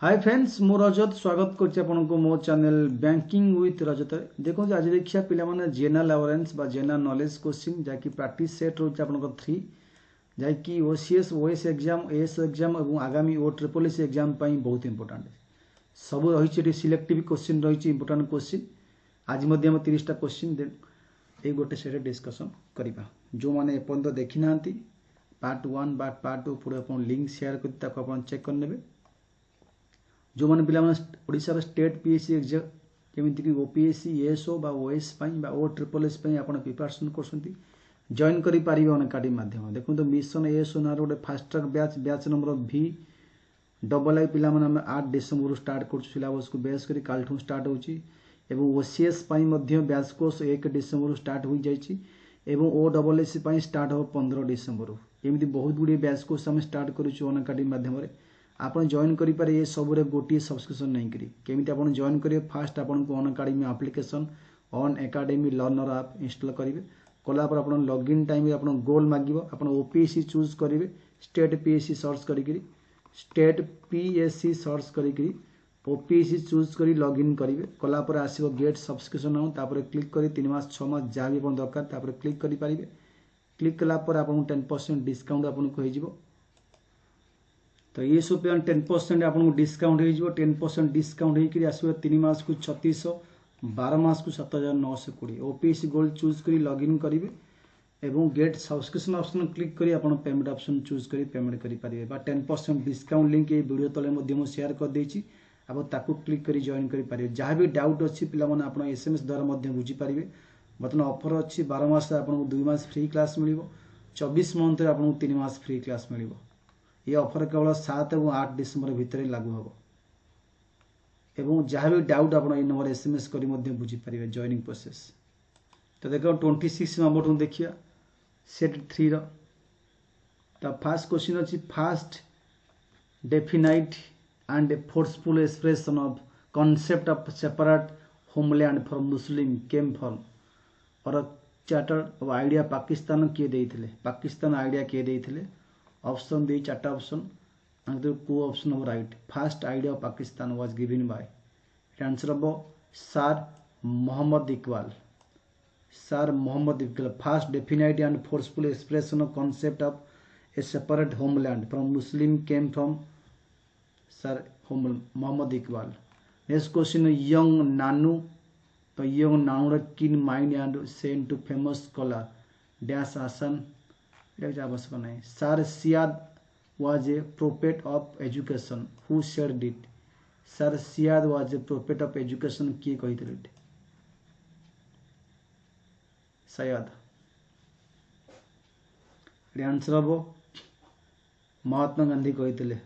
Hi friends मो रजत स्वागत करछि आपनको मो चैनल बैंकिंग विथ रजत। देखो आज देखिया पिला माने जनरल अवेयरनेस बा जनरल नॉलेज क्वेश्चन जाकि प्रैक्टिस सेट रोच आपनको 3 जाकि OCS OS exam as exam और आगामी ओ ट्रिपल एस एग्जाम पई बहुत इंपोर्टेंट सब रही सिलेक्टिव क्वेश्चन रही इंपोर्टेंट क्वेश्चन आज मध्य हम 30 टा क्वेश्चन दे ए गोटे सेट डिस्कशन करिबा। जो माने एपर्यंत देखि नांती पार्ट 1 बा पार्ट 2 पूरा अपन लिंक शेयर कर ताको अपन चेक कर नेबे। जो मैंने पिला स्टेट पीएससी एग्जाम जमीक ओपीएससी एएसओ बा ओएस बा ओ ट्रिपल एस आप प्रिपरेशन कर जॉइन करेंगे अनअकाडेमी माध्यम देखो मिशन एएसओ ना गोटे fast track batch batch number भी डबल आई पिला 8 डिसेम्बर स्टार्ट कर सिलेबस को बेस कर काल स्टार्ट हो OCS batch course 1 December start हो जाए ओ डबल एस स्टार्ट हो 15 डिसेम्बर एमती बहुत गुड़े बैच कोर्स आम स्टार्ट करूँ अनअकाडेमी माध्यम आप जॉइन करेंगे ये सबुरे गोटे सब्सक्रिप्शन नहीं करी केमी आप जॉइन करेंगे फास्ट आपको अनअकाडेमी एप्लिकेशन ऑन एकेडमी लर्नर आप इंस्टॉल करेंगे कलापर आप लॉगिन टाइम आप गोल मांगो आप ओपीएससी चूज करेंगे स्टेट पीएससी सर्च करी स्टेट पीएससी सर्च करी ओपीएससी चूज कर लॉगिन करेंगे कलापर आसो गेट सब्सक्रिप्शन तापर क्लिक कर 3 मास 6 मास जहाँ भी आप दरकार तापर क्लिक करेंगे क्लिक कलापर आप 10% डिस्काउंट आपको हो तो ये सब पे 10% आपको डिस्काउंट हो 10% डिस्काउंट हो आसो 3 मास को 3600 12 मास को 7920 ओपीएससी गोल्ड चूज कर लॉगिन करेंगे एवं गेट सब्सक्रिप्शन ऑप्शन क्लिक करी आप पेमेंट ऑप्शन चूज कर पेमेंट करेंगे 10% डिस्काउंट लिंक ये वीडियो तले शेयर कर देछि आप ताकू क्लिक करी जॉइन करेंगे जहाँ भी डाउट अच्छी पिला माने आप एसएमएस द्वारा बुझीपारे बर्तमान ऑफर अच्छी 12 मास आपको 2 मास फ्री क्लास मिल 24 मंथ आपको 3 मास फ्री क्लास मिल ये ऑफर केवल 7 और 8 डिसेम्बर भितर लागू हम एवं जहाँ भी डाउट आप नंबर एसएमएस कर बुझीपारे जॉइनिंग प्रोसेस। तो देख 26 नंबर देखिए सेट 3 रो फास्ट क्वेश्चन अच्छी fast definite and forceful expression of concept of separate homeland for Muslim came from और चार्टर ऑफ आइडिया पाकिस्तान किए देइथिले पाकिस्तान आइडिया किए देइथिले ऑप्शन दे 4टा ऑप्शन को option of right first idea of Pakistan was given by answer हम sir Mohammad Iqbal first definite and forceful expression of concept of a separate homeland from Muslim came from sir Mohammad Iqbal. Next question young नानू तो young नानू किन mind and sent to famous scholar dash आसन आवश्यक नहीं sir Syed was a prophet of education who said it sir Syed was a prophet of education किए कही सयाद answer हम महात्मा गांधी कही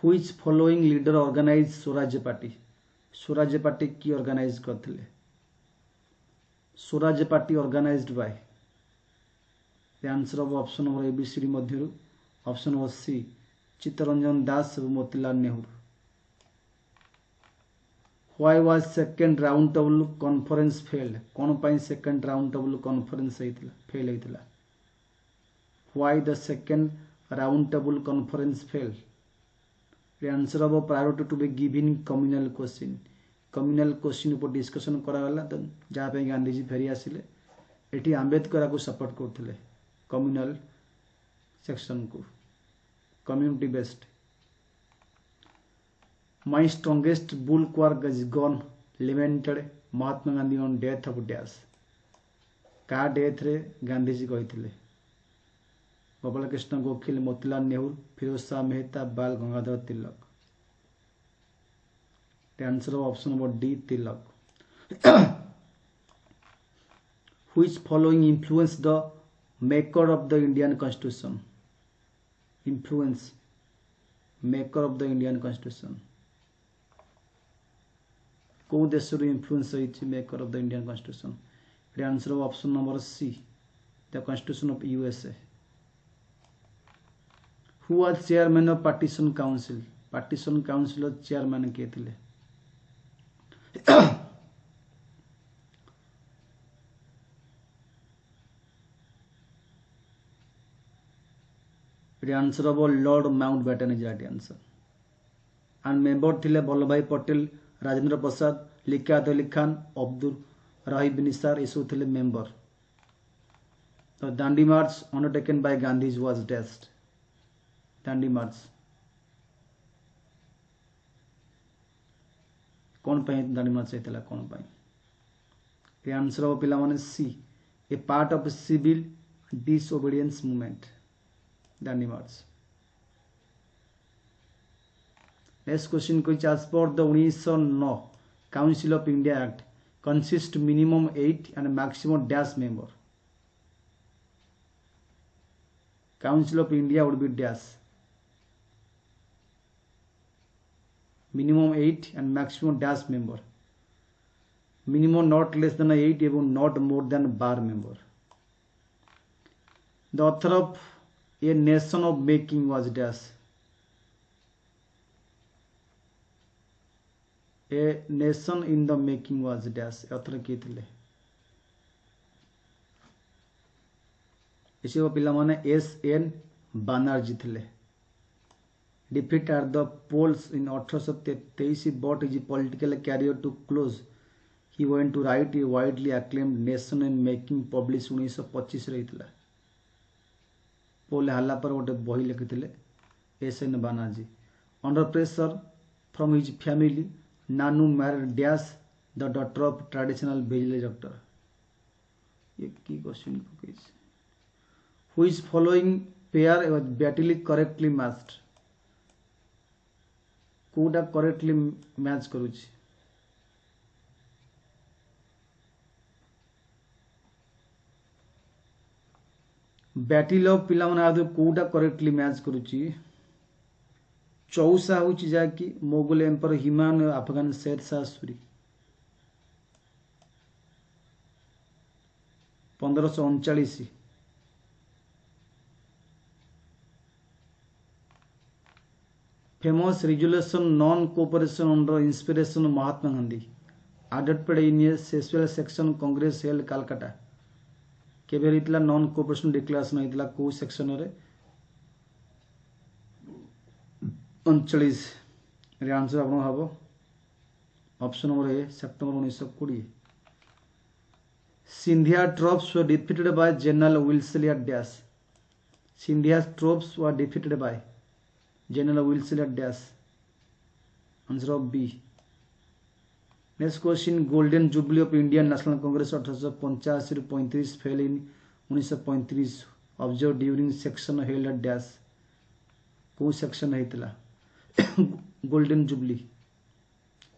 which following leader organise Swarajya party की ऑर्गेनाइज करते Swarajya party organised by answer हम ऑप्शन नंबर एबीसीडी मध्य option number C Chittaranjan Das और Motilal Nehru. Why was second round table conference failed कौन पाई second round table conference fail होता why the second round table conference fail answer हम priority to be given communal question ऊपर discussion करागला तो जहाँ गांधीजी फेरी आसिले एटी आंबेडकर को सपोर्ट करते कम्युनल सेक्शन को कम्युनिटी बेस्ड माई स्ट्रॉन्गेस्ट बुल क्वार्क इज गन lamented Mahatma Gandhi on death of dash का डेथ रे गांधीजी कही Gopal Krishna गोखिल Motilal Nehru Firoz Shah Mehta Bal Gangadhar Tilak answer option number D Tilak. Which following influence the maker of the Indian constitution influence maker of the Indian constitution को देश रो इन्फ्लुएंस होइछि maker of the Indian constitution answer option number C the constitution of USA. Who was chairman of partition council chairman किए थिले answer हम lord Mountbatten is right answer. And member थिले वल्लभ भाई पटेल, राजेंद्र प्रसाद, लियाकत अली खान, अब्दुल राहिब निसार ये सब थिले मेंबर। तो Dandi march undertaken by Gandhi was dashed. Dandi march कौन पे दांडी मार्च होता कौन पे? ये आंसर हम पिला माने C, a part of civil disobedience movement Dandi march. Next question question as per the 1909 Council of India Act consist minimum 8 and maximum dash member. Council of India would be dash minimum 8 and maximum dash member. Minimum not less than 8 even not more than bar member. The author of A Nation of Making was dash. A Nation in the Making was dash. author किए थे? इसी पिला माने S.N. Banerjee थे। Defeat at the polls in 1823 brought his political career to close. He went to write a widely acclaimed Nation in Making published 1925 रही। पोल हाला पर गोटे बही लिखिले S.N. Banerjee. Under pressure from his family Nanu married dash the daughter of traditional village doctor. ये की question package which following pair was बैटली correctly matched. कोडा correctly match करूची? Battle of पिला माने आदि कोडा करेक्टली मैच करूची? चौसा हूँ जाकि Mughal emperor Humayun Afghan Sher Shah Suri 1539। Famous resolution non cooperation under inspiration Mahatma Gandhi adopted in a special section Congress held Calcutta. केबे रहितला नॉन कोऑपरेशन डिक्लेरेशन होइतला को सेक्शन रे? 39। आंसर आप हम option number A September 1920। Scindia troops were defeated by general Wellesley at dash. Scindia troops were defeated by general Wellesley at dash. Answer of B. Next question golden jubilee of Indian national Congress 1885-35 fail in 1935 observe during section held at dash. को section होता golden jubilee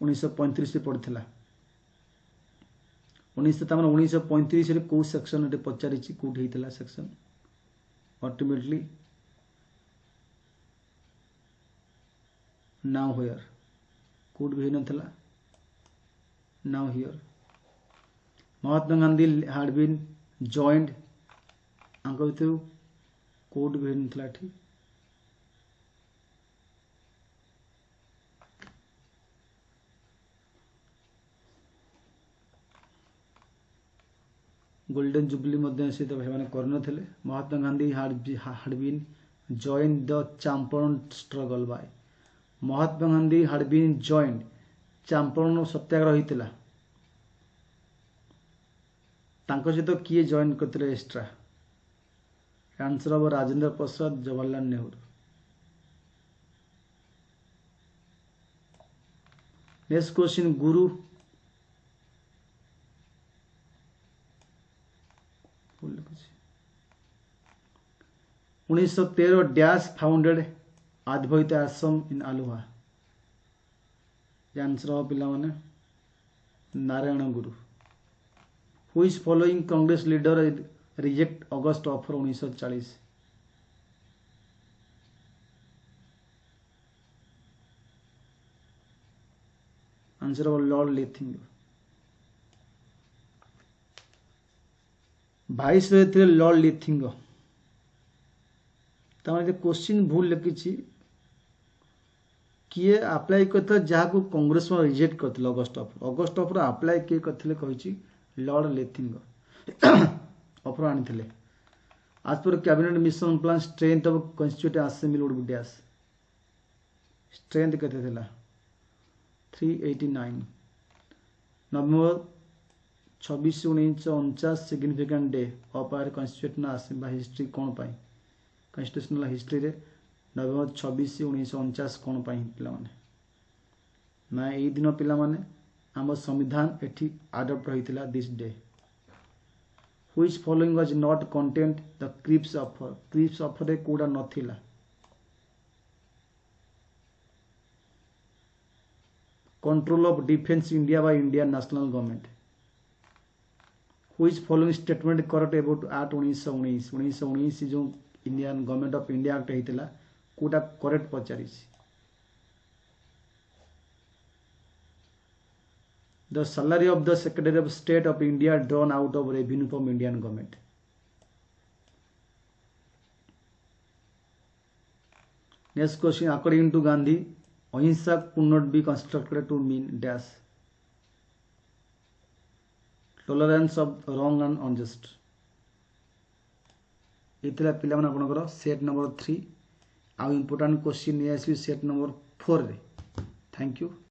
1935 पड़ता 1935 कौ section पचारि कौटी होता section ultimately now here कौट भी नथला now here. Mahatma Gandhi had been joined कौट भी नथला ठीक। गोल्डन जुबली मध्य से करनथिले। Mahatma Gandhi had been joined the Champaran struggle by. Mahatma Gandhi had been joined Champaran satyagraha होइतिला तांको सहित किए जॉइन करथिले एक्स्ट्रा? आंसर अब राजेंद्र प्रसाद जवाहरलाल नेहरू। नेक्स्ट क्वेश्चन गुरु 1913 डैश फाउंडेड अद्वैत आश्रम इन आलुवा। आंसर हम पिला माने नारायण गुरु। Which following Congress leader reject August offer 1940। Answer हम लॉर्ड लेथिंग। भाइस रहे लॉर्ड लेथिंग। क्वेश्चन भूल लिखी किए अप्लाई करता जहाँ को कांग्रेस में रिजेक्ट करते अगस्ट ऑफर अप्लाई किए करते लॉर्ड लेथिंग ऑफर आनी आज पर cabinet mission plan strength of constituent assembly would be dash. Strength केते थिला 389 November 26/1949 significant day of our constitutional assembly history कोन पाई कॉन्स्टिट्यूशनल हिस्ट्री रे नवंबर 26/1949 कोन पाई पिला माने ना एई दिन पिला माने आम संविधान एठी अडॉप्ट होइतिला this day which following was not content the Cripps offer रे कोडा नथिला control of defence India by Indian national government which following statement correct about act 1919 जो Indian government of India act हेतिला कोटा करेक्ट पचारि the salary of the secretary of state of India drawn out of revenue from Indian government next question according to Gandhi ahimsa could not be constructed to mean dash tolerance of wrong and unjust इतला पिला मन आपनकर set number 3 आ important question नै आसी set number 4 रे thank you.